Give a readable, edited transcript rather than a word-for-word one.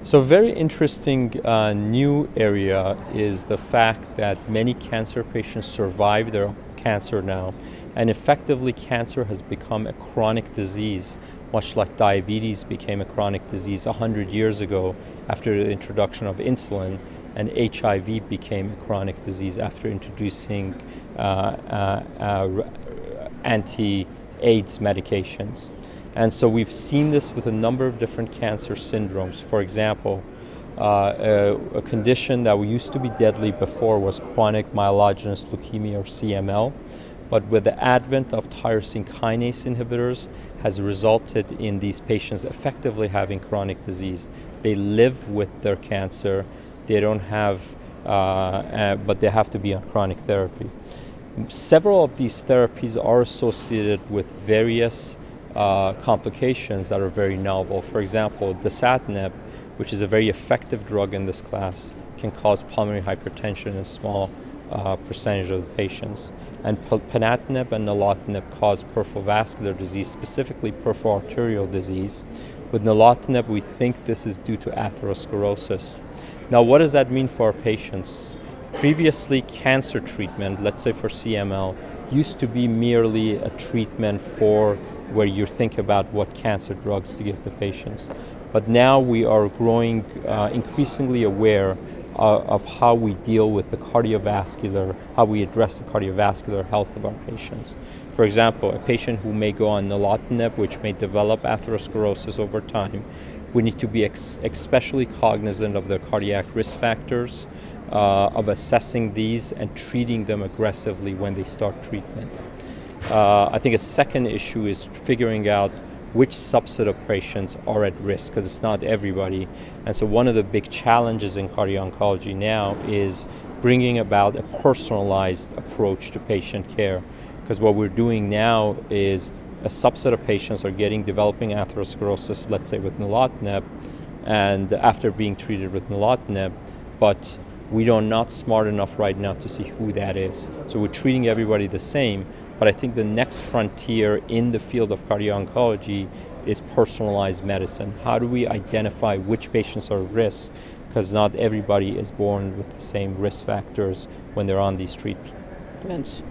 So a very interesting new area is the fact that many cancer patients survive their cancer now, and effectively cancer has become a chronic disease, much like diabetes became a chronic disease 100 years ago after the introduction of insulin, and HIV became a chronic disease after introducing anti-AIDS medications. And so we've seen this with a number of different cancer syndromes. For example, a condition that used to be deadly before was chronic myelogenous leukemia, or CML. But with the advent of tyrosine kinase inhibitors has resulted in these patients effectively having chronic disease. They live with their cancer, they don't have, but they have to be on chronic therapy. Several of these therapies are associated with various complications that are very novel. For example, dasatinib, which is a very effective drug in this class, can cause pulmonary hypertension in a small percentage of the patients. And ponatinib and nilotinib cause peripheral vascular disease, specifically peripheral arterial disease. With nilotinib, we think this is due to atherosclerosis. Now, what does that mean for our patients? Previously, cancer treatment, let's say for CML, used to be merely a treatment for where you think about what cancer drugs to give the patients. But now we are growing increasingly aware of how we deal with the cardiovascular, how we address the cardiovascular health of our patients. For example, a patient who may go on nilotinib, which may develop atherosclerosis over time, we need to be especially cognizant of their cardiac risk factors, of assessing these and treating them aggressively when they start treatment. I think a second issue is figuring out which subset of patients are at risk, because it's not everybody. And so one of the big challenges in cardio-oncology now is bringing about a personalized approach to patient care. Because what we're doing now is a subset of patients are developing atherosclerosis, let's say with nilotinib, and after being treated with nilotinib, but we are not smart enough right now to see who that is. So we're treating everybody the same, but I think the next frontier in the field of cardio-oncology is personalized medicine. How do we identify which patients are at risk? Because not everybody is born with the same risk factors when they're on these treatments.